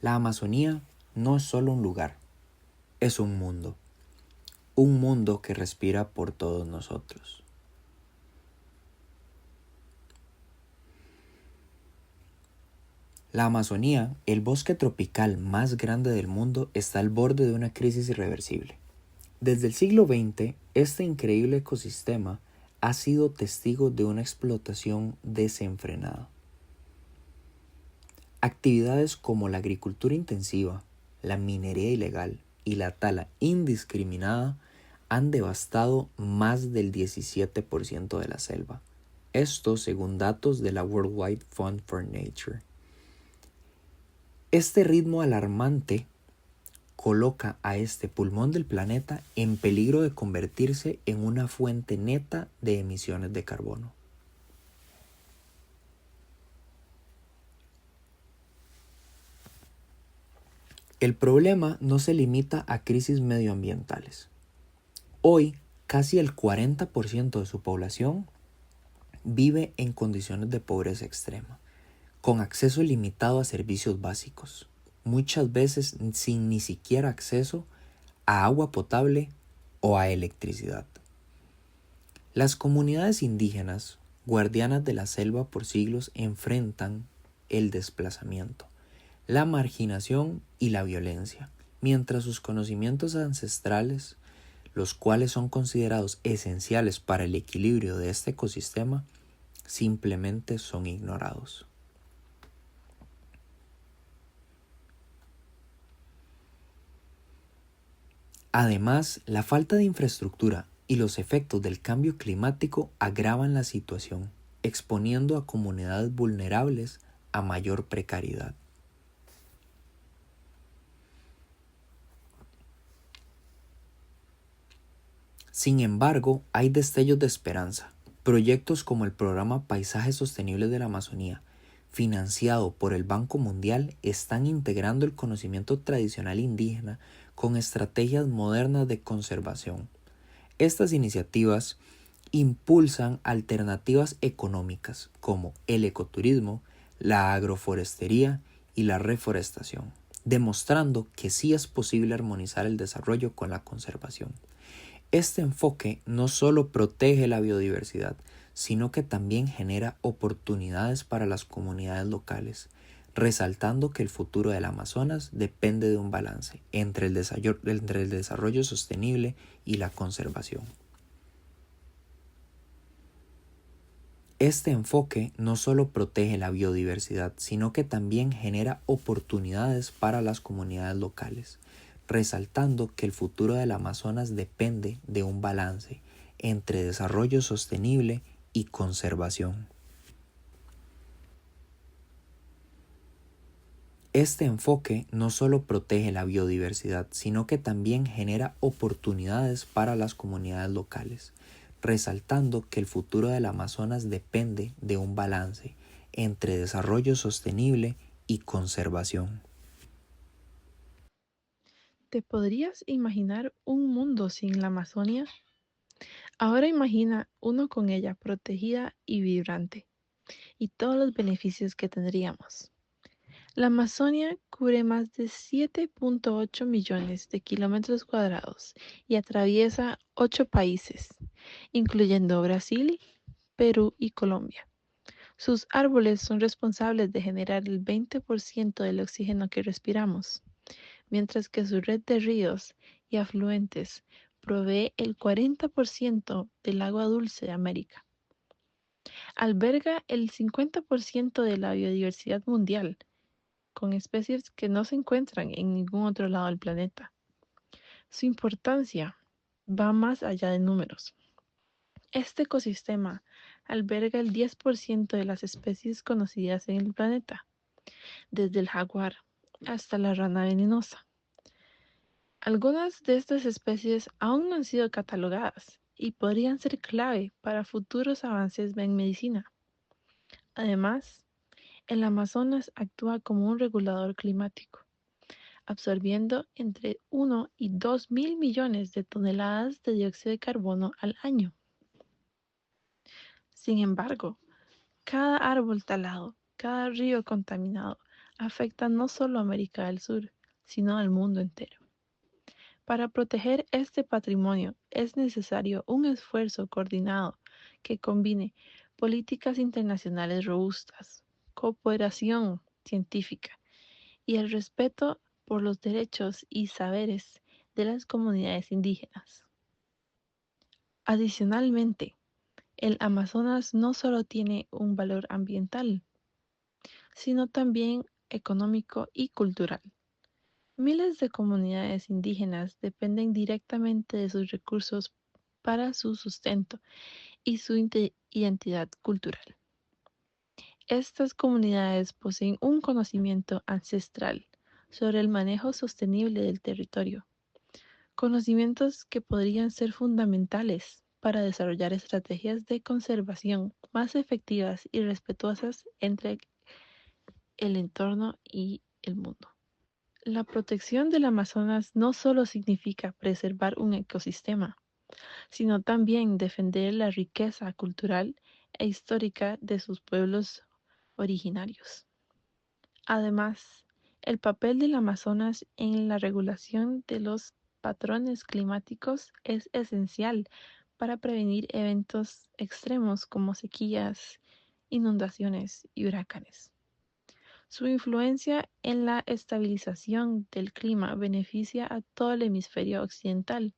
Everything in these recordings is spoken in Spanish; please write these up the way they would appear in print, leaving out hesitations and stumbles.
La Amazonía no es solo un lugar, es un mundo que respira por todos nosotros. La Amazonía, el bosque tropical más grande del mundo, está al borde de una crisis irreversible. Desde el siglo XX, este increíble ecosistema ha sido testigo de una explotación desenfrenada. Actividades como la agricultura intensiva, la minería ilegal y la tala indiscriminada han devastado más del 17% de la selva. Esto según datos de la World Wide Fund for Nature. Este ritmo alarmante coloca a este pulmón del planeta en peligro de convertirse en una fuente neta de emisiones de carbono. El problema no se limita a crisis medioambientales. Hoy, casi el 40% de su población vive en condiciones de pobreza extrema, con acceso limitado a servicios básicos, muchas veces sin ni siquiera acceso a agua potable o a electricidad. Las comunidades indígenas, guardianas de la selva por siglos, enfrentan el desplazamiento, la marginación y la violencia, mientras sus conocimientos ancestrales, los cuales son considerados esenciales para el equilibrio de este ecosistema, simplemente son ignorados. Además, la falta de infraestructura y los efectos del cambio climático agravan la situación, exponiendo a comunidades vulnerables a mayor precariedad. Sin embargo, hay destellos de esperanza. Proyectos como el programa Paisajes Sostenibles de la Amazonía, financiado por el Banco Mundial, están integrando el conocimiento tradicional indígena con estrategias modernas de conservación. Estas iniciativas impulsan alternativas económicas como el ecoturismo, la agroforestería y la reforestación, demostrando que sí es posible armonizar el desarrollo con la conservación. Este enfoque no solo protege la biodiversidad, sino que también genera oportunidades para las comunidades locales, resaltando que el futuro del Amazonas depende de un balance entre el desarrollo sostenible y la conservación. Este enfoque no solo protege la biodiversidad, sino que también genera oportunidades para las comunidades locales, resaltando que el futuro del Amazonas depende de un balance entre desarrollo sostenible y conservación. Este enfoque no solo protege la biodiversidad, sino que también genera oportunidades para las comunidades locales, resaltando que el futuro del Amazonas depende de un balance entre desarrollo sostenible y conservación. ¿Te podrías imaginar un mundo sin la Amazonia? Ahora imagina uno con ella protegida y vibrante, y todos los beneficios que tendríamos. La Amazonia cubre más de 7.8 millones de kilómetros cuadrados y atraviesa 8 países, incluyendo Brasil, Perú y Colombia. Sus árboles son responsables de generar el 20% del oxígeno que respiramos, mientras que su red de ríos y afluentes provee el 40% del agua dulce de América. Alberga el 50% de la biodiversidad mundial, con especies que no se encuentran en ningún otro lado del planeta. Su importancia va más allá de números. Este ecosistema alberga el 10% de las especies conocidas en el planeta, desde el jaguar hasta la rana venenosa. Algunas de estas especies aún no han sido catalogadas y podrían ser clave para futuros avances en medicina. Además, el Amazonas actúa como un regulador climático, absorbiendo entre 1 y 2 mil millones de toneladas de dióxido de carbono al año. Sin embargo, cada árbol talado, cada río contaminado, afecta no solo a América del Sur, sino al mundo entero. Para proteger este patrimonio es necesario un esfuerzo coordinado que combine políticas internacionales robustas, cooperación científica y el respeto por los derechos y saberes de las comunidades indígenas. Adicionalmente, el Amazonas no solo tiene un valor ambiental, sino también económico y cultural. Miles de comunidades indígenas dependen directamente de sus recursos para su sustento y su identidad cultural. Estas comunidades poseen un conocimiento ancestral sobre el manejo sostenible del territorio, conocimientos que podrían ser fundamentales para desarrollar estrategias de conservación más efectivas y respetuosas entre el entorno y el mundo. La protección del Amazonas no solo significa preservar un ecosistema, sino también defender la riqueza cultural e histórica de sus pueblos originarios. Además, el papel del Amazonas en la regulación de los patrones climáticos es esencial para prevenir eventos extremos como sequías, inundaciones y huracanes. Su influencia en la estabilización del clima beneficia a todo el hemisferio occidental,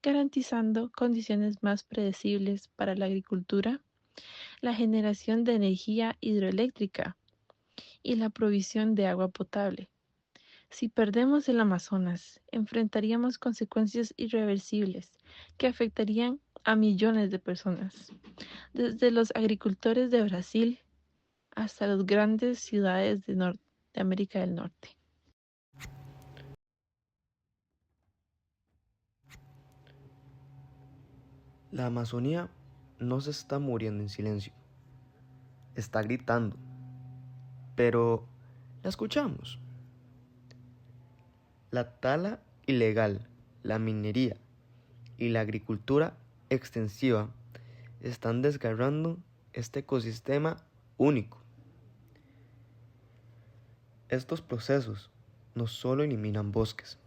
garantizando condiciones más predecibles para la agricultura, la generación de energía hidroeléctrica y la provisión de agua potable. Si perdemos el Amazonas, enfrentaríamos consecuencias irreversibles que afectarían a millones de personas, desde los agricultores de Brasil hasta las grandes ciudades de América del Norte. La Amazonía no se está muriendo en silencio, está gritando, pero la escuchamos. La tala ilegal, la minería y la agricultura extensiva están desgarrando este ecosistema único. Estos procesos no solo eliminan bosques,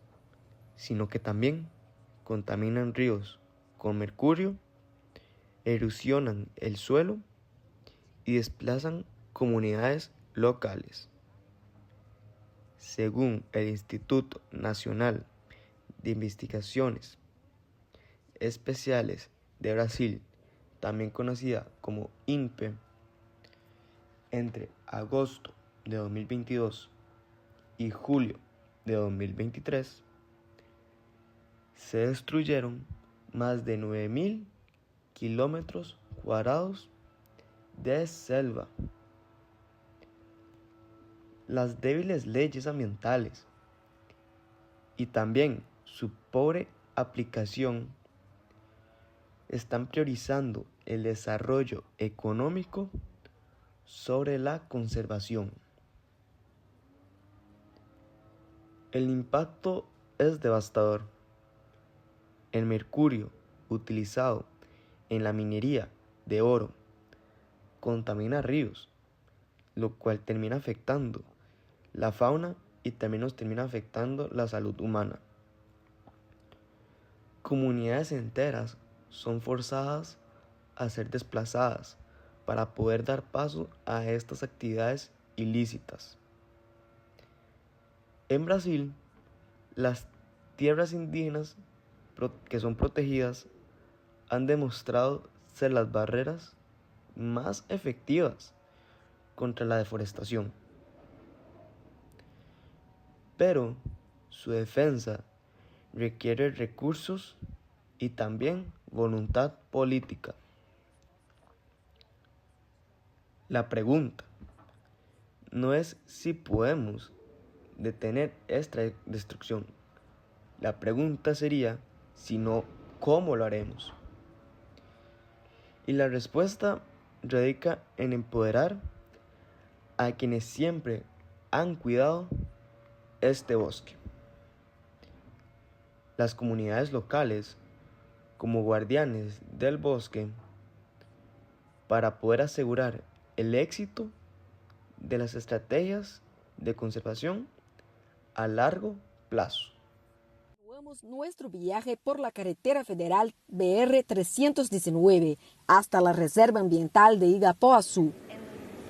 sino que también contaminan ríos con mercurio, erosionan el suelo y desplazan comunidades locales. Según el Instituto Nacional de Investigaciones Especiales de Brasil, también conocida como INPE, entre agosto de 2022 y julio de 2023, se destruyeron más de 9.000 kilómetros cuadrados de selva. Las débiles leyes ambientales y también su pobre aplicación están priorizando el desarrollo económico sobre la conservación. El impacto es devastador. El mercurio utilizado en la minería de oro contamina ríos, lo cual termina afectando la fauna y también nos termina afectando la salud humana. Comunidades enteras son forzadas a ser desplazadas para poder dar paso a estas actividades ilícitas. En Brasil, las tierras indígenas que son protegidas han demostrado ser las barreras más efectivas contra la deforestación. Pero su defensa requiere recursos y también voluntad política. La pregunta no es si podemos detener esta destrucción. La pregunta sería, si no, ¿cómo lo haremos? Y la respuesta radica en empoderar a quienes siempre han cuidado este bosque. Las comunidades locales, como guardianes del bosque, para poder asegurar el éxito de las estrategias de conservación a largo plazo. Nuestro viaje por la carretera federal BR 319 hasta la Reserva Ambiental de Igapoazú.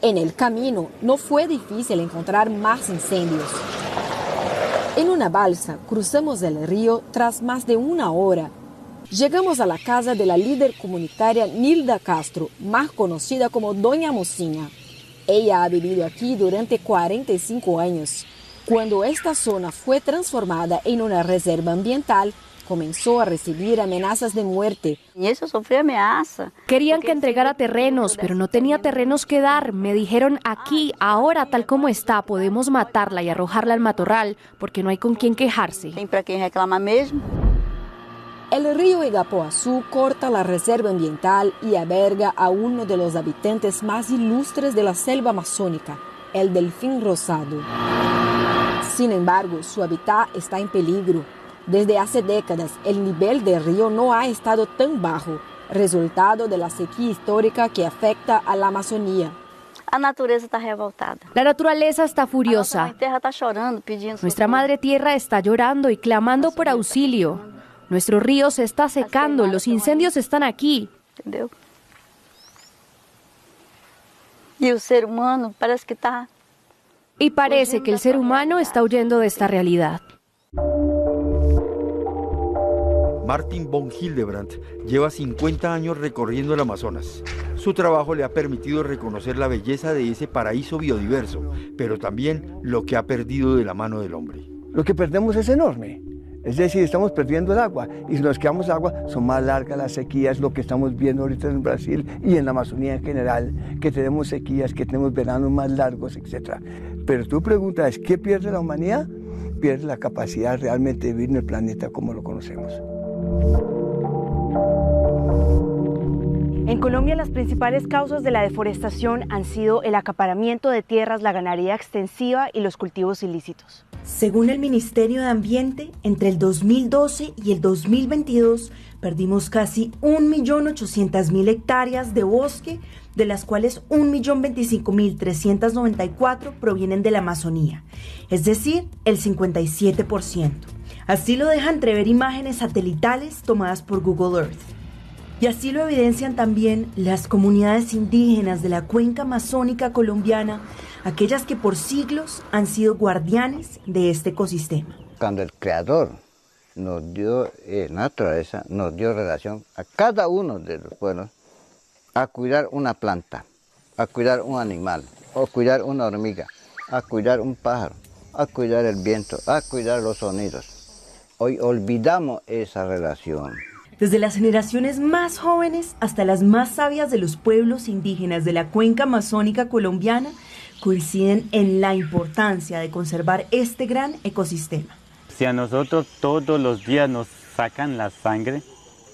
En el camino no fue difícil encontrar más incendios. En una balsa cruzamos el río tras más de una hora. Llegamos a la casa de la líder comunitaria Nilda Castro, más conocida como Doña Mocinha. Ella ha vivido aquí durante 45 años. Cuando esta zona fue transformada en una reserva ambiental, comenzó a recibir amenazas de muerte. Y eso sufrió amenaza. Querían que entregara terrenos, pero no tenía terrenos que dar. Me dijeron, aquí, ahora, tal como está, podemos matarla y arrojarla al matorral, porque no hay con quién quejarse. Tem para quien reclama mesmo. El río Igapoazú corta la reserva ambiental y alberga a uno de los habitantes más ilustres de la selva amazónica, el delfín rosado. Sin embargo, su hábitat está en peligro. Desde hace décadas, el nivel del río no ha estado tan bajo, resultado de la sequía histórica que afecta a la Amazonía. A natureza está revoltada. La naturaleza está furiosa. A nossa mãe terra está chorando, pedindo Nuestra socorro. madre tierra está llorando y clamando por auxilio. Nuestro río se está secando, los incendios están aquí. Entendeu? E o ser humano parece que está... Y parece que el ser humano está huyendo de esta realidad. Martin von Hildebrandt lleva 50 años recorriendo el Amazonas. Su trabajo le ha permitido reconocer la belleza de ese paraíso biodiverso, pero también lo que ha perdido de la mano del hombre. Lo que perdemos es enorme. Es decir, estamos perdiendo el agua, y si nos quedamos agua, son más largas las sequías, lo que estamos viendo ahorita en Brasil y en la Amazonía en general, que tenemos sequías, que tenemos veranos más largos, etc. Pero tu pregunta es, ¿qué pierde la humanidad? Pierde la capacidad realmente de vivir en el planeta como lo conocemos. En Colombia, las principales causas de la deforestación han sido el acaparamiento de tierras, la ganadería extensiva y los cultivos ilícitos. Según el Ministerio de Ambiente, entre el 2012 y el 2022 perdimos casi 1.800.000 hectáreas de bosque, de las cuales 1.025.394 provienen de la Amazonía, es decir, el 57%. Así lo dejan entrever imágenes satelitales tomadas por Google Earth. Y así lo evidencian también las comunidades indígenas de la cuenca amazónica colombiana, aquellas que por siglos han sido guardianes de este ecosistema. Cuando el Creador nos dio naturaleza, nos dio relación a cada uno de los pueblos a cuidar una planta, a cuidar un animal, a cuidar una hormiga, a cuidar un pájaro, a cuidar el viento, a cuidar los sonidos. Hoy olvidamos esa relación. Desde las generaciones más jóvenes hasta las más sabias de los pueblos indígenas de la cuenca amazónica colombiana coinciden en la importancia de conservar este gran ecosistema. Si a nosotros todos los días nos sacan la sangre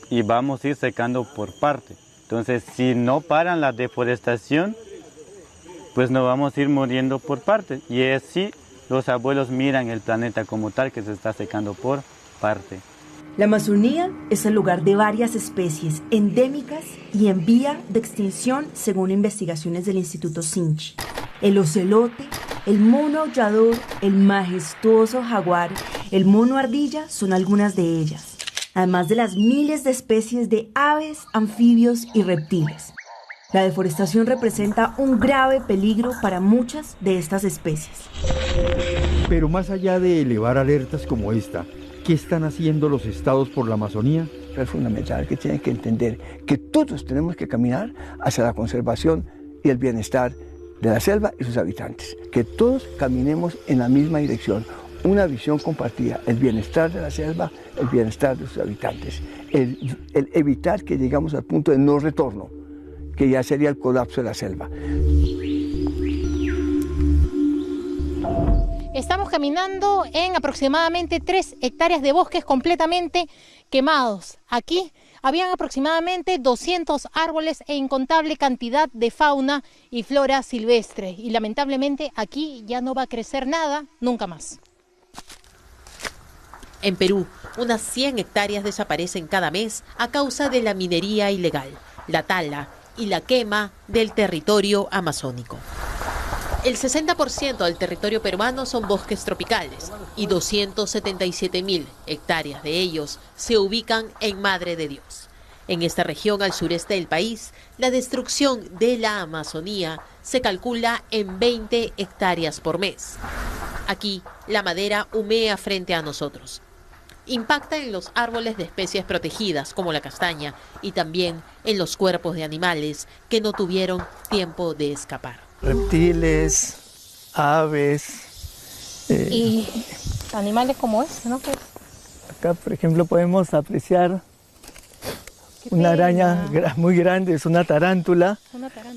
y vamos a ir secando por parte. Entonces, si no paran la deforestación, pues nos vamos a ir muriendo por parte. Y así los abuelos miran el planeta como tal que se está secando por parte. La Amazonía es el lugar de varias especies endémicas y en vía de extinción según investigaciones del Instituto Sinchi. El ocelote, el mono aullador, el majestuoso jaguar, el mono ardilla son algunas de ellas, además de las miles de especies de aves, anfibios y reptiles. La deforestación representa un grave peligro para muchas de estas especies. Pero más allá de elevar alertas como esta, ¿qué están haciendo los estados por la Amazonía? Es fundamental que tienen que entender que todos tenemos que caminar hacia la conservación y el bienestar de la selva y sus habitantes. Que todos caminemos en la misma dirección, una visión compartida, el bienestar de la selva, el bienestar de sus habitantes, el evitar que llegamos al punto de no retorno, que ya sería el colapso de la selva. Estamos caminando en aproximadamente 3 hectáreas de bosques completamente quemados. Aquí habían aproximadamente 200 árboles e incontable cantidad de fauna y flora silvestre. Y lamentablemente aquí ya no va a crecer nada nunca más. En Perú, unas 100 hectáreas desaparecen cada mes a causa de la minería ilegal, la tala y la quema del territorio amazónico. El 60% del territorio peruano son bosques tropicales y 277.000 hectáreas de ellos se ubican en Madre de Dios. En esta región al sureste del país, la destrucción de la Amazonía se calcula en 20 hectáreas por mes. Aquí, la madera humea frente a nosotros. Impacta en los árboles de especies protegidas, como la castaña, y también en los cuerpos de animales que no tuvieron tiempo de escapar. Reptiles, aves. Y animales como este, ¿no? Acá, por ejemplo, podemos apreciar una araña muy grande, es una tarántula,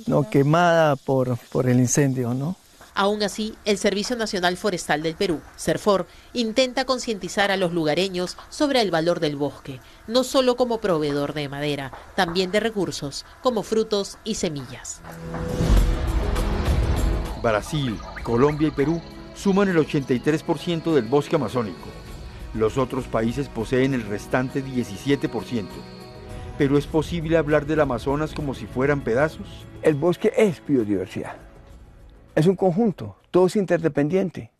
¿no? Quemada por el incendio, ¿no? Aún así, el Servicio Nacional Forestal del Perú, SERFOR, intenta concientizar a los lugareños sobre el valor del bosque, no solo como proveedor de madera, también de recursos como frutos y semillas. Brasil, Colombia y Perú suman el 83% del bosque amazónico. Los otros países poseen el restante 17%. ¿Pero es posible hablar del Amazonas como si fueran pedazos? El bosque es biodiversidad. Es un conjunto, todo es interdependiente.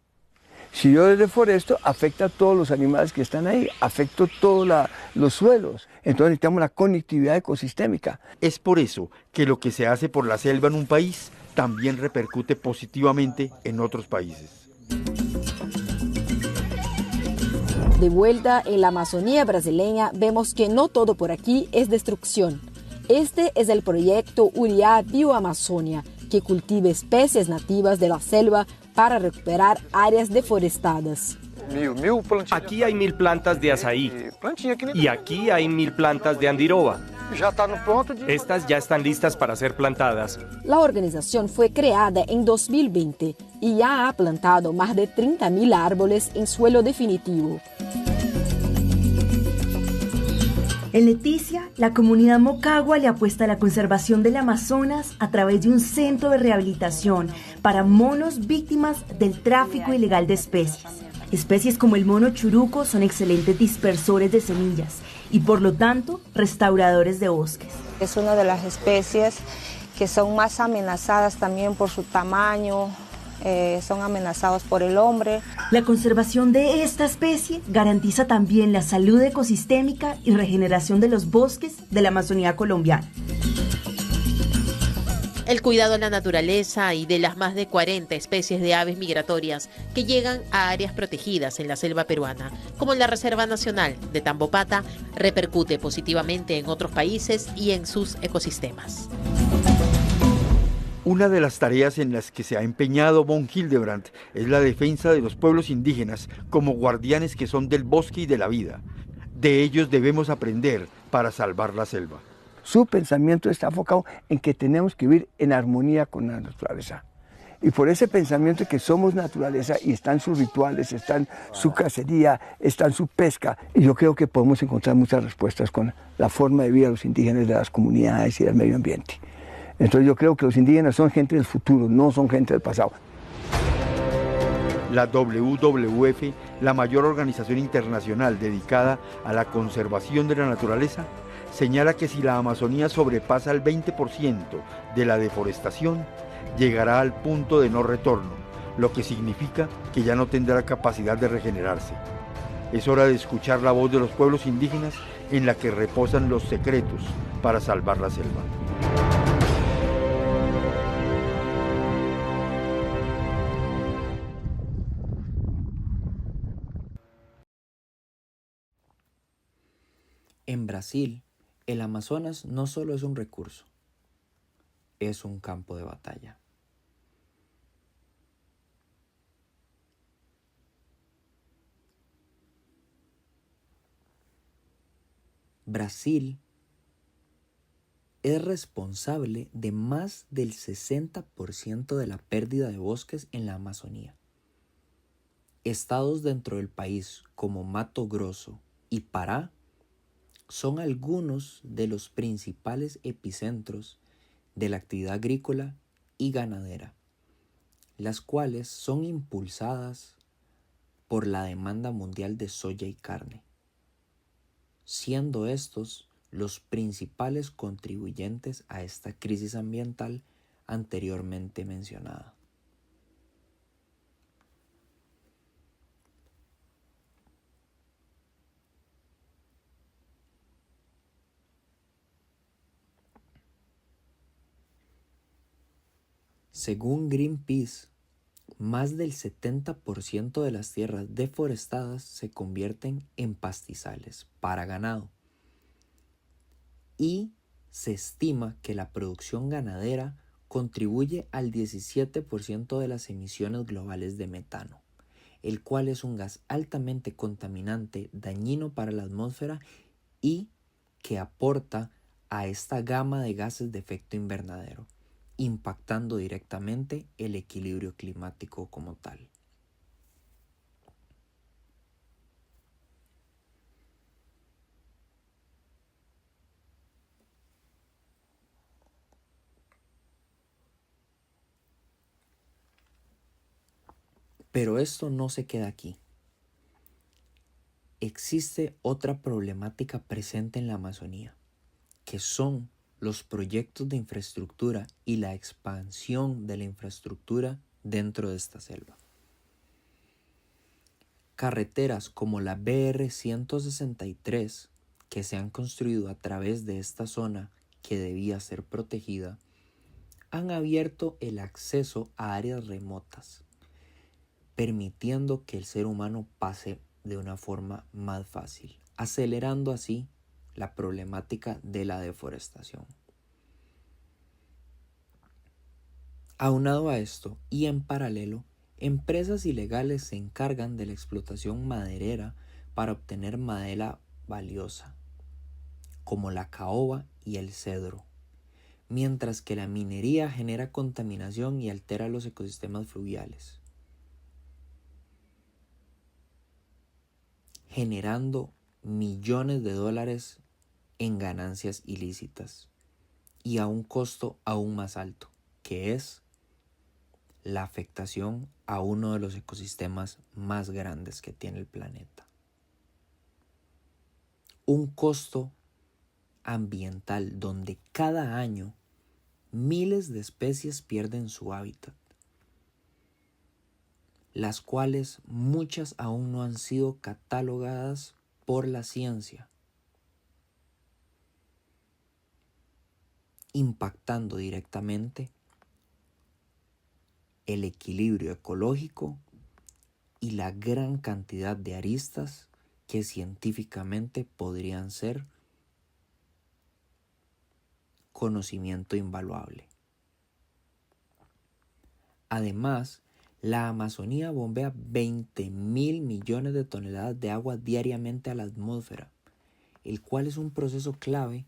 Si yo deforesto, afecta a todos los animales que están ahí, afecta todos los suelos. Entonces necesitamos la conectividad ecosistémica. Es por eso que lo que se hace por la selva en un país también repercute positivamente en otros países. De vuelta en la Amazonía brasileña, vemos que no todo por aquí es destrucción. Este es el proyecto Uriá Bioamazonia, que cultiva especies nativas de la selva para recuperar áreas deforestadas. Aquí hay 1000 plantas de azaí y aquí hay 1000 plantas de andiroba. Estas ya están listas para ser plantadas. La organización fue creada en 2020 y ya ha plantado más de 30.000 árboles en suelo definitivo. En Leticia, la comunidad Mocagua le apuesta a la conservación del Amazonas a través de un centro de rehabilitación para monos víctimas del tráfico ilegal de especies. Especies como el mono churuco son excelentes dispersores de semillas y por lo tanto restauradores de bosques. Es una de las especies que son más amenazadas también por su tamaño, son amenazados por el hombre. La conservación de esta especie garantiza también la salud ecosistémica y regeneración de los bosques de la Amazonía colombiana. El cuidado de la naturaleza y de las más de 40 especies de aves migratorias que llegan a áreas protegidas en la selva peruana, como en la Reserva Nacional de Tambopata, repercute positivamente en otros países y en sus ecosistemas. Una de las tareas en las que se ha empeñado von Hildebrandt es la defensa de los pueblos indígenas como guardianes que son del bosque y de la vida. De ellos debemos aprender para salvar la selva. Su pensamiento está enfocado en que tenemos que vivir en armonía con la naturaleza. Y por ese pensamiento de que somos naturaleza y están sus rituales, están su cacería, están su pesca. Y yo creo que podemos encontrar muchas respuestas con la forma de vida de los indígenas, de las comunidades y del medio ambiente. Entonces yo creo que los indígenas son gente del futuro, no son gente del pasado. La WWF, la mayor organización internacional dedicada a la conservación de la naturaleza, señala que si la Amazonía sobrepasa el 20% de la deforestación, llegará al punto de no retorno, lo que significa que ya no tendrá capacidad de regenerarse. Es hora de escuchar la voz de los pueblos indígenas en la que reposan los secretos para salvar la selva. En Brasil, el Amazonas no solo es un recurso, es un campo de batalla. Brasil es responsable de más del 60% de la pérdida de bosques en la Amazonía. Estados dentro del país como Mato Grosso y Pará son algunos de los principales epicentros de la actividad agrícola y ganadera, las cuales son impulsadas por la demanda mundial de soya y carne, siendo estos los principales contribuyentes a esta crisis ambiental anteriormente mencionada. Según Greenpeace, más del 70% de las tierras deforestadas se convierten en pastizales para ganado. Y se estima que la producción ganadera contribuye al 17% de las emisiones globales de metano, el cual es un gas altamente contaminante, dañino para la atmósfera y que aporta a esta gama de gases de efecto invernadero, impactando directamente el equilibrio climático como tal. Pero esto no se queda aquí. Existe otra problemática presente en la Amazonía, que son los proyectos de infraestructura y la expansión de la infraestructura dentro de esta selva. Carreteras como la BR-163, que se han construido a través de esta zona que debía ser protegida, han abierto el acceso a áreas remotas, permitiendo que el ser humano pase de una forma más fácil, acelerando así la problemática de la deforestación. Aunado a esto y en paralelo, empresas ilegales se encargan de la explotación maderera para obtener madera valiosa, como la caoba y el cedro, mientras que la minería genera contaminación y altera los ecosistemas fluviales, generando millones de dólares en ganancias ilícitas y a un costo aún más alto, que es la afectación a uno de los ecosistemas más grandes que tiene el planeta. Un costo ambiental donde cada año miles de especies pierden su hábitat, las cuales muchas aún no han sido catalogadas por la ciencia, impactando directamente el equilibrio ecológico y la gran cantidad de aristas que científicamente podrían ser conocimiento invaluable. Además, la Amazonía bombea 20.000 millones de toneladas de agua diariamente a la atmósfera, el cual es un proceso clave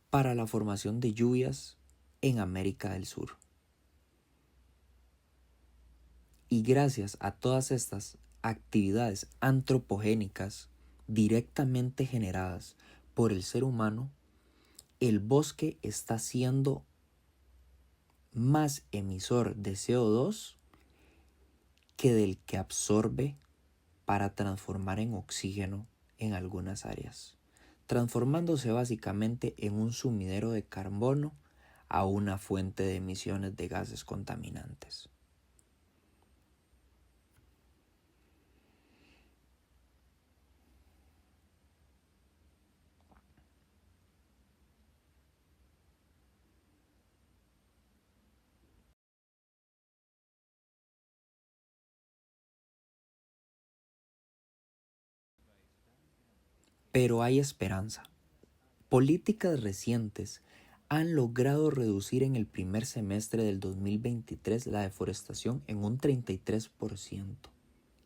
para la formación de lluvias en América del Sur. Y gracias a todas estas actividades antropogénicas directamente generadas por el ser humano, el bosque está siendo más emisor de CO2 que del que absorbe para transformar en oxígeno en algunas áreas, transformándose básicamente en un sumidero de carbono a una fuente de emisiones de gases contaminantes. Pero hay esperanza. Políticas recientes han logrado reducir en el primer semestre del 2023 la deforestación en un 33%.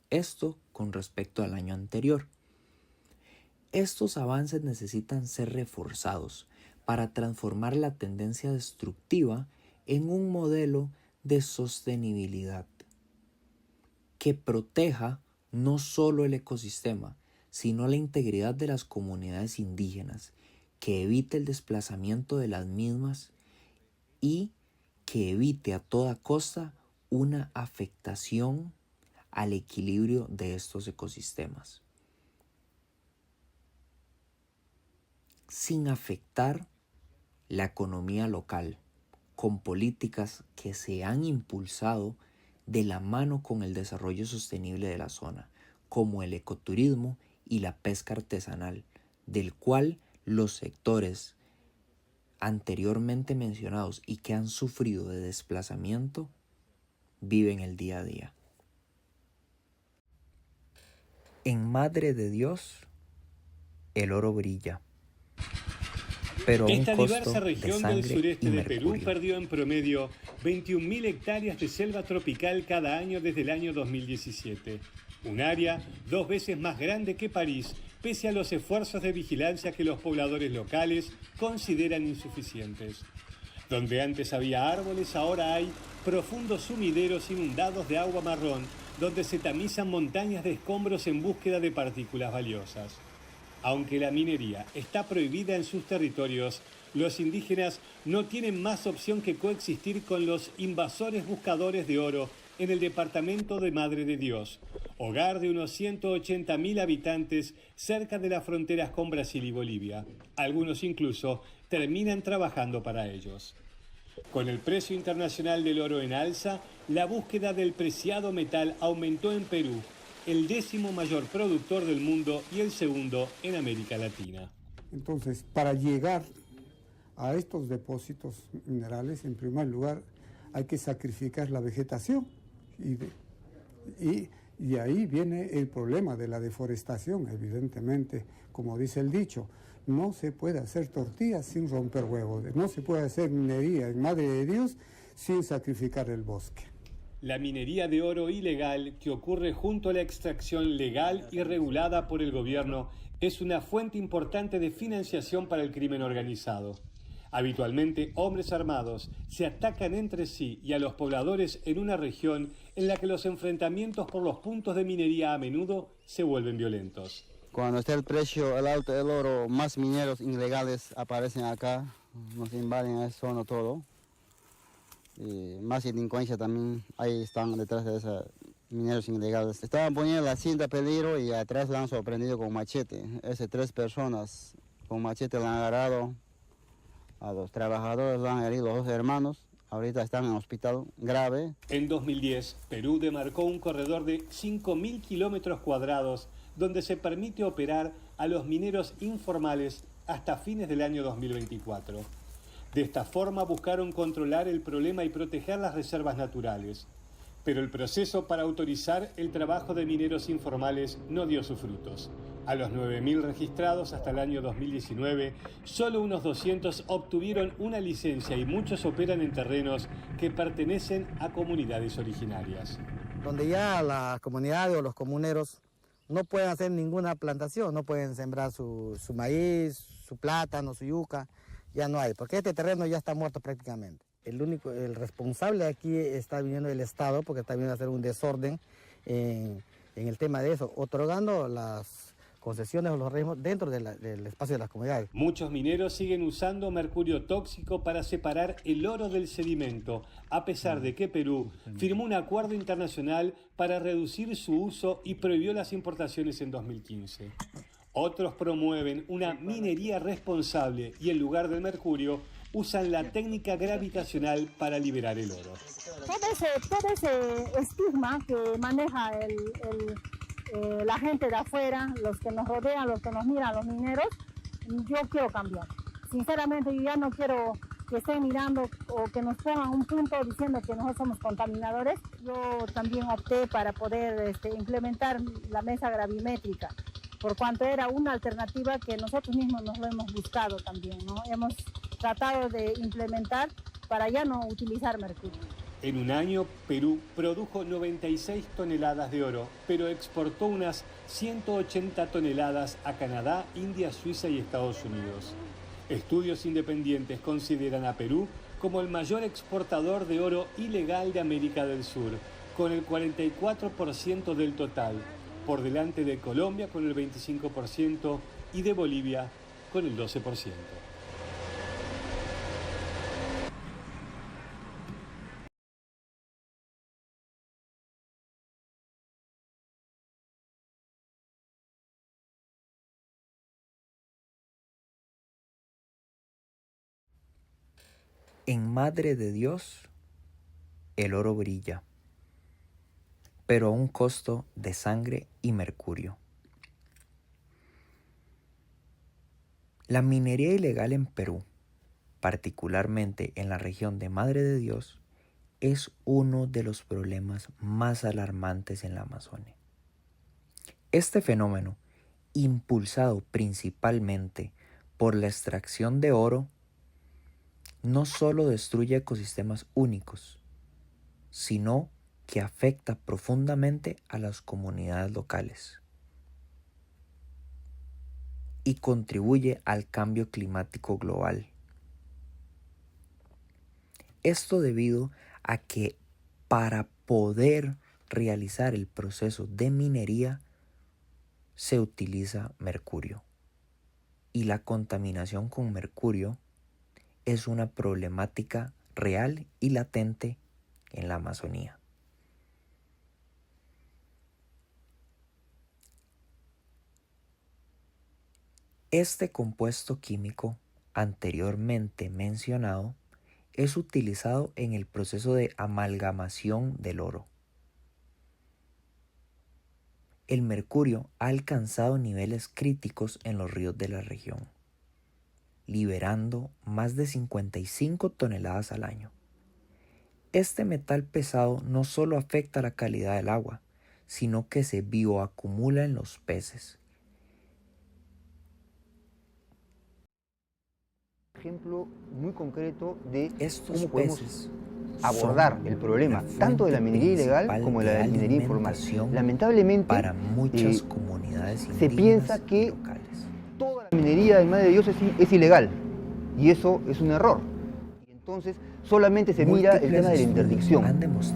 Esto con respecto al año anterior. Estos avances necesitan ser reforzados para transformar la tendencia destructiva en un modelo de sostenibilidad que proteja no solo el ecosistema, sino la integridad de las comunidades indígenas, que evite el desplazamiento de las mismas y que evite a toda costa una afectación al equilibrio de estos ecosistemas, sin afectar la economía local, con políticas que se han impulsado de la mano con el desarrollo sostenible de la zona, como el ecoturismo y la pesca artesanal, del cual los sectores anteriormente mencionados y que han sufrido de desplazamiento viven el día a día. En Madre de Dios, el oro brilla, pero a un Esta costo diversa de región del sangre sureste y de Perú mercurio. perdió en promedio 21.000 hectáreas de selva tropical cada año desde el año 2017. Un área 2 veces más grande que París, pese a los esfuerzos de vigilancia que los pobladores locales consideran insuficientes. Donde antes había árboles, ahora hay profundos sumideros inundados de agua marrón, donde se tamizan montañas de escombros en búsqueda de partículas valiosas. Aunque la minería está prohibida en sus territorios, los indígenas no tienen más opción que coexistir con los invasores buscadores de oro en el departamento de Madre de Dios, hogar de unos 180.000 habitantes cerca de las fronteras con Brasil y Bolivia. Algunos incluso terminan trabajando para ellos. Con el precio internacional del oro en alza, la búsqueda del preciado metal aumentó en Perú, el 10º mayor productor del mundo y el segundo en América Latina. Entonces, para llegar a estos depósitos minerales, en primer lugar, hay que sacrificar la vegetación y ahí viene el problema de la deforestación, evidentemente, como dice el dicho. No se puede hacer tortillas sin romper huevos, no se puede hacer minería en Madre de Dios sin sacrificar el bosque. La minería de oro ilegal, que ocurre junto a la extracción legal y regulada por el gobierno, es una fuente importante de financiación para el crimen organizado. Habitualmente, hombres armados se atacan entre sí y a los pobladores en una región en la que los enfrentamientos por los puntos de minería a menudo se vuelven violentos. Cuando está el precio alto del oro, más mineros ilegales aparecen acá, nos invaden esa zona todo. Y más delincuencia también, ahí están detrás de esos mineros ilegales. Estaban poniendo la cinta peligro y atrás la han sorprendido con machete. 3 personas con machete la han agarrado, a los trabajadores la han herido, 2 hermanos. Ahorita están en hospital grave. En 2010, Perú demarcó un corredor de 5.000 kilómetros cuadrados donde se permite operar a los mineros informales hasta fines del año 2024. De esta forma buscaron controlar el problema y proteger las reservas naturales. Pero el proceso para autorizar el trabajo de mineros informales no dio sus frutos. A los 9.000 registrados hasta el año 2019, solo unos 200 obtuvieron una licencia y muchos operan en terrenos que pertenecen a comunidades originarias. Donde ya las comunidades o los comuneros no pueden hacer ninguna plantación, no pueden sembrar su maíz, su plátano, su yuca, ya no hay, porque este terreno ya está muerto prácticamente. El responsable aquí está viniendo del Estado, porque está viniendo a hacer un desorden en el tema de eso, otorgando las concesiones o los regímenes dentro del espacio de las comunidades. Muchos mineros siguen usando mercurio tóxico para separar el oro del sedimento, a pesar de que Perú firmó un acuerdo internacional para reducir su uso y prohibió las importaciones en 2015. Otros promueven una minería responsable y en lugar del mercurio usan la técnica gravitacional para liberar el oro. Todo ese estigma que maneja la gente de afuera, los que nos rodean, los que nos miran, los mineros, yo quiero cambiar. Sinceramente, yo ya no quiero que estén mirando o que nos pongan un punto diciendo que nosotros somos contaminadores. Yo también opté para poder implementar la mesa gravimétrica, por cuanto era una alternativa que nosotros mismos nos lo hemos buscado también, ¿no? Hemos tratado de implementar para ya no utilizar mercurio. En un año, Perú produjo 96 toneladas de oro, pero exportó unas 180 toneladas a Canadá, India, Suiza y Estados Unidos. Estudios independientes consideran a Perú como el mayor exportador de oro ilegal de América del Sur, con el 44% del total, por delante de Colombia con el 25% y de Bolivia con el 12%. En Madre de Dios, el oro brilla, pero a un costo de sangre y mercurio. La minería ilegal en Perú particularmente en la región de Madre de Dios, es uno de los problemas más alarmantes en la Amazonia. Este fenómeno, impulsado principalmente por la extracción de oro, no solo destruye ecosistemas únicos, sino que afecta profundamente a las comunidades locales y contribuye al cambio climático global. Esto debido a que para poder realizar el proceso de minería se utiliza mercurio, y la contaminación con mercurio es una problemática real y latente en la Amazonía. Este compuesto químico anteriormente mencionado es utilizado en el proceso de amalgamación del oro. El mercurio ha alcanzado niveles críticos en los ríos de la región, liberando más de 55 toneladas al año. Este metal pesado no solo afecta la calidad del agua, sino que se bioacumula en los peces. Ejemplo muy concreto de Estos cómo podemos peces abordar el problema tanto de la minería ilegal como de la minería informal. Lamentablemente, para muchas comunidades se piensa que toda la minería en Madre de Dios es ilegal, y eso es un error. Y entonces solamente se mira el tema de la interdicción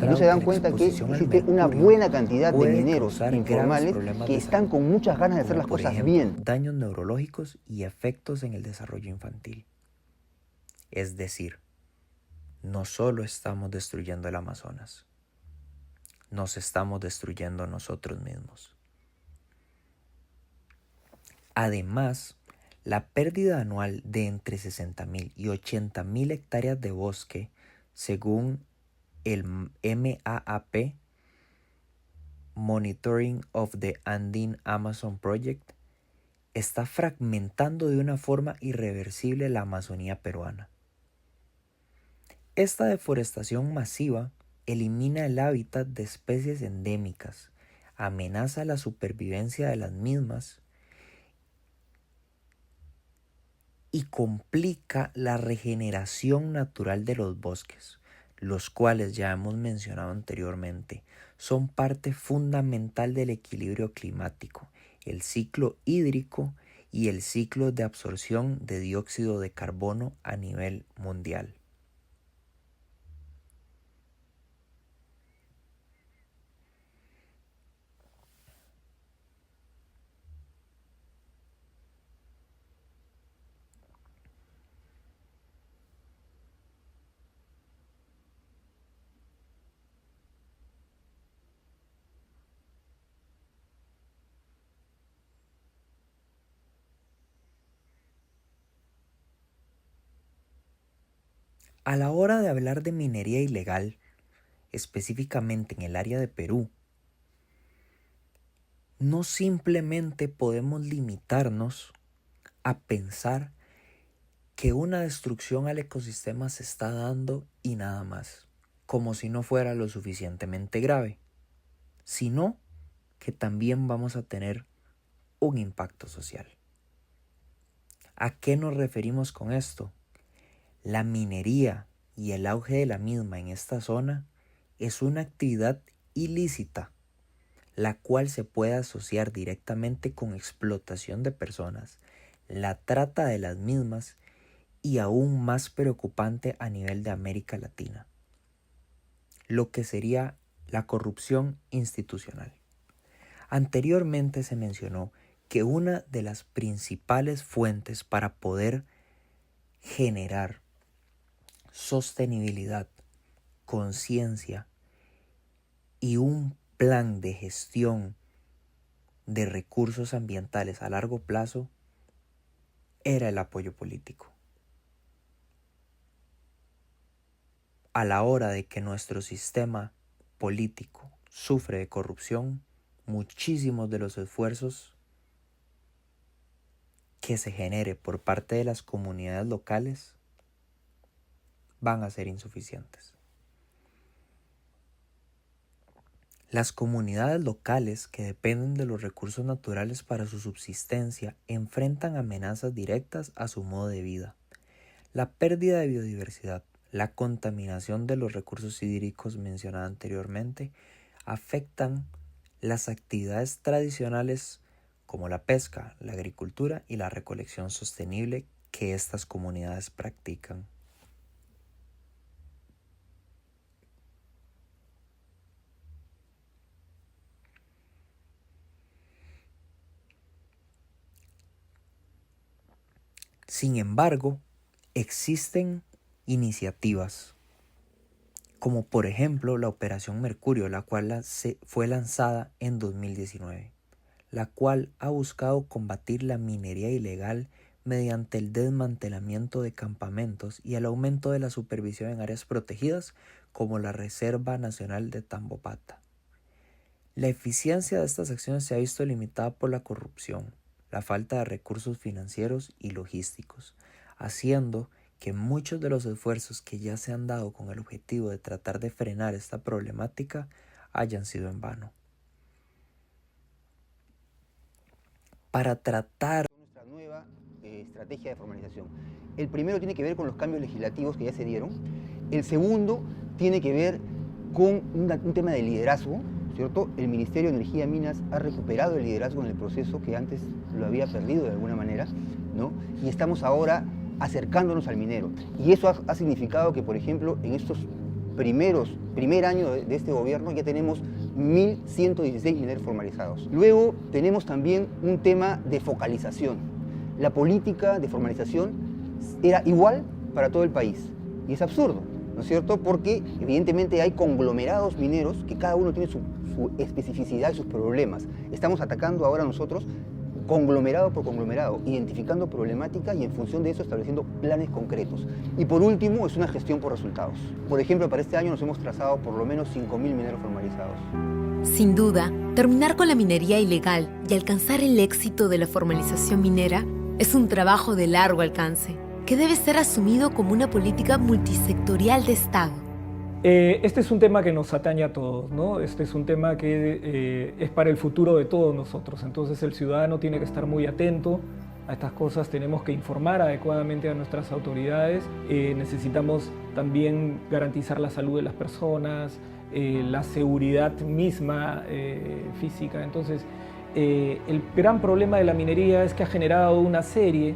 y no se dan cuenta que existe una buena cantidad de mineros informales que están con muchas ganas de hacer las cosas bien. Daños neurológicos y efectos en el desarrollo infantil. Es decir, no solo estamos destruyendo el Amazonas, nos estamos destruyendo nosotros mismos. Además, la pérdida anual de entre 60.000 y 80.000 hectáreas de bosque, según el MAAP, Monitoring of the Andean Amazon Project, está fragmentando de una forma irreversible la Amazonía peruana. Esta deforestación masiva elimina el hábitat de especies endémicas, amenaza la supervivencia de las mismas y complica la regeneración natural de los bosques, los cuales ya hemos mencionado anteriormente, son parte fundamental del equilibrio climático, el ciclo hídrico y el ciclo de absorción de dióxido de carbono a nivel mundial. A la hora de hablar de minería ilegal, específicamente en el área de Perú, no simplemente podemos limitarnos a pensar que una destrucción al ecosistema se está dando y nada más, como si no fuera lo suficientemente grave, sino que también vamos a tener un impacto social. ¿A qué nos referimos con esto? La minería y el auge de la misma en esta zona es una actividad ilícita, la cual se puede asociar directamente con explotación de personas, la trata de las mismas y aún más preocupante a nivel de América Latina, lo que sería la corrupción institucional. Anteriormente se mencionó que una de las principales fuentes para poder generar sostenibilidad, conciencia y un plan de gestión de recursos ambientales a largo plazo era el apoyo político. A la hora de que nuestro sistema político sufre de corrupción, muchísimos de los esfuerzos que se genere por parte de las comunidades locales van a ser insuficientes. Las comunidades locales que dependen de los recursos naturales para su subsistencia enfrentan amenazas directas a su modo de vida. La pérdida de biodiversidad, la contaminación de los recursos hídricos mencionada anteriormente, afectan las actividades tradicionales como la pesca, la agricultura y la recolección sostenible que estas comunidades practican. Sin embargo, existen iniciativas, como por ejemplo la Operación Mercurio, la cual fue lanzada en 2019, la cual ha buscado combatir la minería ilegal mediante el desmantelamiento de campamentos y el aumento de la supervisión en áreas protegidas como la Reserva Nacional de Tambopata. La eficiencia de estas acciones se ha visto limitada por la corrupción, la falta de recursos financieros y logísticos, haciendo que muchos de los esfuerzos que ya se han dado con el objetivo de tratar de frenar esta problemática hayan sido en vano. Para tratar nuestra nueva estrategia de formalización. El primero tiene que ver con los cambios legislativos que ya se dieron. El segundo tiene que ver con un tema de liderazgo, ¿cierto? El Ministerio de Energía y Minas ha recuperado el liderazgo en el proceso que antes lo había perdido de alguna manera, ¿no? Y estamos ahora acercándonos al minero. Y eso ha significado que, por ejemplo, en estos primer año de este gobierno ya tenemos 1.116 mineros formalizados. Luego tenemos también un tema de focalización. La política de formalización era igual para todo el país. Y es absurdo, ¿no es cierto? Porque evidentemente hay conglomerados mineros que cada uno tiene su especificidad y sus problemas. Estamos atacando ahora nosotros conglomerado por conglomerado, identificando problemáticas y en función de eso estableciendo planes concretos. Y por último es una gestión por resultados. Por ejemplo, para este año nos hemos trazado por lo menos 5.000 mineros formalizados. Sin duda, terminar con la minería ilegal y alcanzar el éxito de la formalización minera es un trabajo de largo alcance, que debe ser asumido como una política multisectorial de Estado. Este es un tema que nos atañe a todos, ¿no? Este es un tema que es para el futuro de todos nosotros. Entonces el ciudadano tiene que estar muy atento a estas cosas, tenemos que informar adecuadamente a nuestras autoridades. Necesitamos también garantizar la salud de las personas, la seguridad misma física. Entonces el gran problema de la minería es que ha generado una serie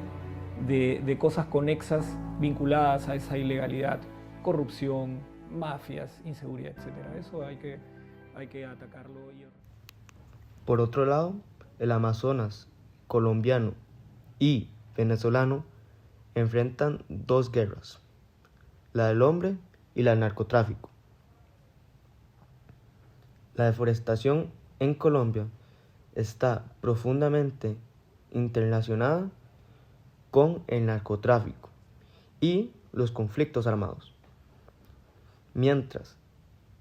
de cosas conexas vinculadas a esa ilegalidad, corrupción, mafias, inseguridad, etc. Eso hay que atacarlo. Por otro lado, el Amazonas colombiano y venezolano enfrentan dos guerras, la del hombre y la del narcotráfico. La deforestación en Colombia está profundamente interrelacionada con el narcotráfico y los conflictos armados. Mientras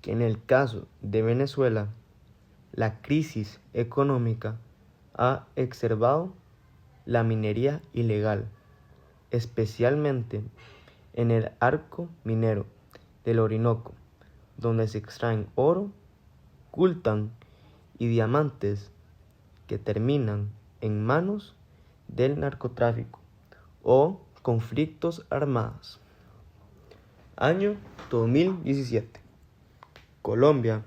que en el caso de Venezuela, la crisis económica ha exacerbado la minería ilegal, especialmente en el arco minero del Orinoco, donde se extraen oro, coltán y diamantes que terminan en manos del narcotráfico o conflictos armados. Año 2017. Colombia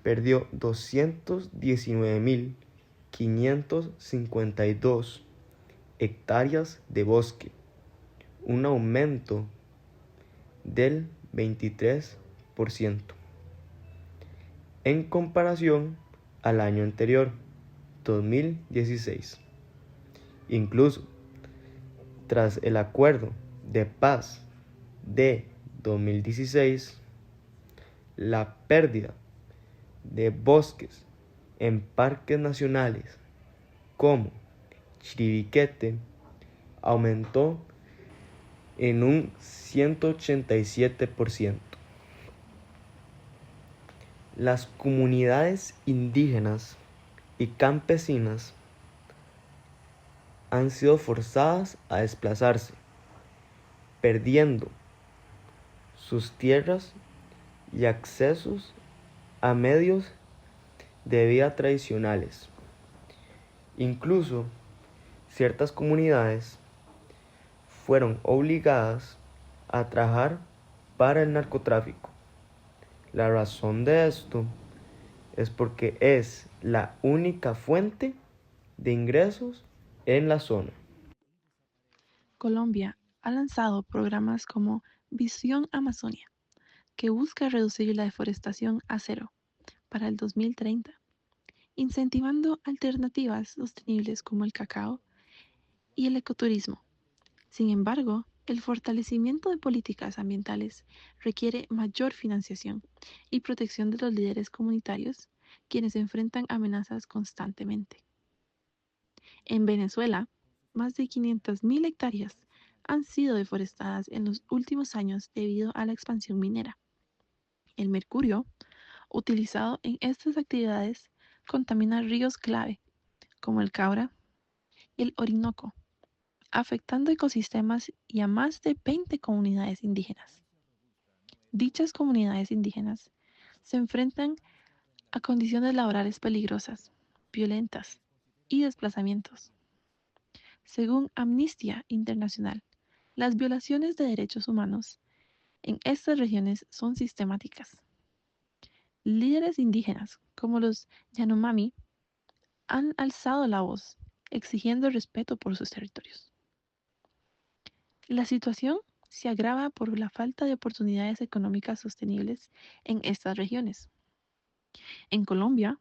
perdió 219.552 hectáreas de bosque, un aumento del 23% en comparación al año anterior, 2016. Incluso, tras el acuerdo de paz de 2016, la pérdida de bosques en parques nacionales como Chiribiquete aumentó en un 187%. Las comunidades indígenas y campesinas han sido forzadas a desplazarse, perdiendo sus tierras y accesos a medios de vida tradicionales. Incluso ciertas comunidades fueron obligadas a trabajar para el narcotráfico. La razón de esto es porque es la única fuente de ingresos en la zona. Colombia ha lanzado programas como Visión Amazonia, que busca reducir la deforestación a cero para el 2030, incentivando alternativas sostenibles como el cacao y el ecoturismo. Sin embargo, el fortalecimiento de políticas ambientales requiere mayor financiación y protección de los líderes comunitarios, quienes enfrentan amenazas constantemente. En Venezuela, más de 500.000 hectáreas han sido deforestadas en los últimos años debido a la expansión minera. El mercurio, utilizado en estas actividades, contamina ríos clave, como el Caura y el Orinoco, afectando ecosistemas y a más de 20 comunidades indígenas. Dichas comunidades indígenas se enfrentan a condiciones laborales peligrosas, violentas y desplazamientos. Según Amnistía Internacional, las violaciones de derechos humanos en estas regiones son sistemáticas. Líderes indígenas, como los Yanomami, han alzado la voz, exigiendo respeto por sus territorios. La situación se agrava por la falta de oportunidades económicas sostenibles en estas regiones. En Colombia,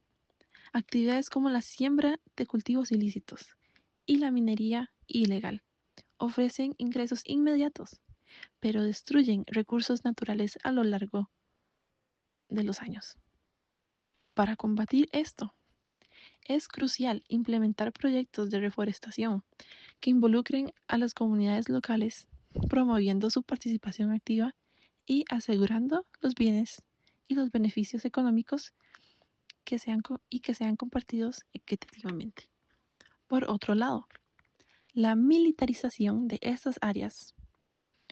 actividades como la siembra de cultivos ilícitos y la minería ilegal ofrecen ingresos inmediatos, pero destruyen recursos naturales a lo largo de los años. Para combatir esto, es crucial implementar proyectos de reforestación que involucren a las comunidades locales, promoviendo su participación activa y asegurando los bienes y los beneficios económicos que sean compartidos equitativamente. Por otro lado, la militarización de estas áreas,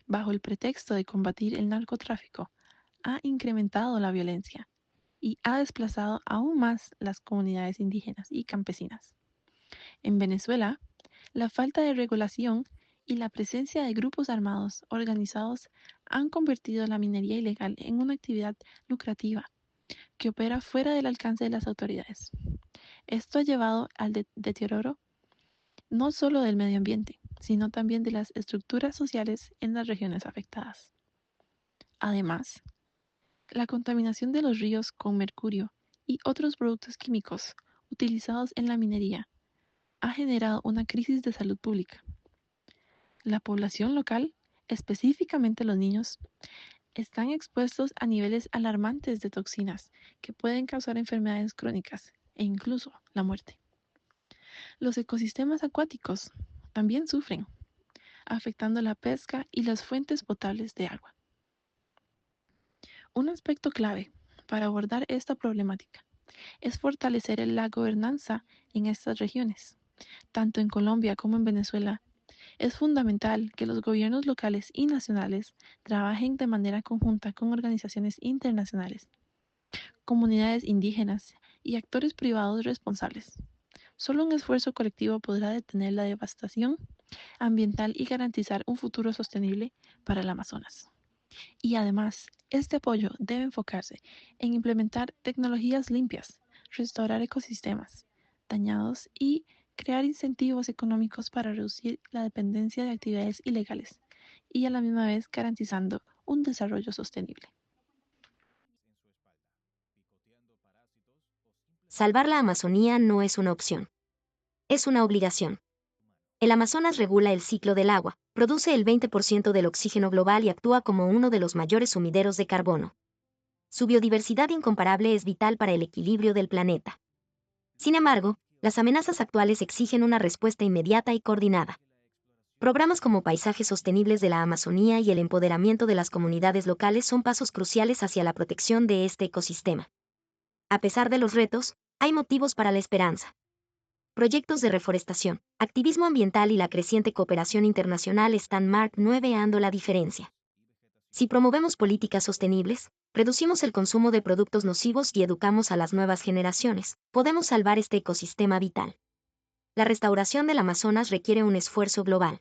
bajo el pretexto de combatir el narcotráfico, ha incrementado la violencia y ha desplazado aún más las comunidades indígenas y campesinas. En Venezuela, la falta de regulación y la presencia de grupos armados organizados han convertido la minería ilegal en una actividad lucrativa que opera fuera del alcance de las autoridades. Esto ha llevado al deterioro no solo del medio ambiente, sino también de las estructuras sociales en las regiones afectadas. Además, la contaminación de los ríos con mercurio y otros productos químicos utilizados en la minería ha generado una crisis de salud pública. La población local, específicamente los niños, están expuestos a niveles alarmantes de toxinas que pueden causar enfermedades crónicas e incluso la muerte. Los ecosistemas acuáticos también sufren, afectando la pesca y las fuentes potables de agua. Un aspecto clave para abordar esta problemática es fortalecer la gobernanza en estas regiones. Tanto en Colombia como en Venezuela, es fundamental que los gobiernos locales y nacionales trabajen de manera conjunta con organizaciones internacionales, comunidades indígenas y actores privados responsables. Solo un esfuerzo colectivo podrá detener la devastación ambiental y garantizar un futuro sostenible para el Amazonas. Y además, este apoyo debe enfocarse en implementar tecnologías limpias, restaurar ecosistemas dañados y crear incentivos económicos para reducir la dependencia de actividades ilegales y a la misma vez garantizando un desarrollo sostenible. Salvar la Amazonía no es una opción. Es una obligación. El Amazonas regula el ciclo del agua, produce el 20% del oxígeno global y actúa como uno de los mayores sumideros de carbono. Su biodiversidad incomparable es vital para el equilibrio del planeta. Sin embargo, las amenazas actuales exigen una respuesta inmediata y coordinada. Programas como Paisajes Sostenibles de la Amazonía y el empoderamiento de las comunidades locales son pasos cruciales hacia la protección de este ecosistema. A pesar de los retos, hay motivos para la esperanza. Proyectos de reforestación, activismo ambiental y la creciente cooperación internacional están marcando la diferencia. Si promovemos políticas sostenibles, reducimos el consumo de productos nocivos y educamos a las nuevas generaciones, podemos salvar este ecosistema vital. La restauración del Amazonas requiere un esfuerzo global.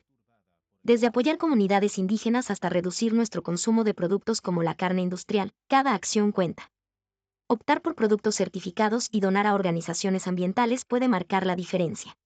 Desde apoyar comunidades indígenas hasta reducir nuestro consumo de productos como la carne industrial, cada acción cuenta. Optar por productos certificados y donar a organizaciones ambientales puede marcar la diferencia.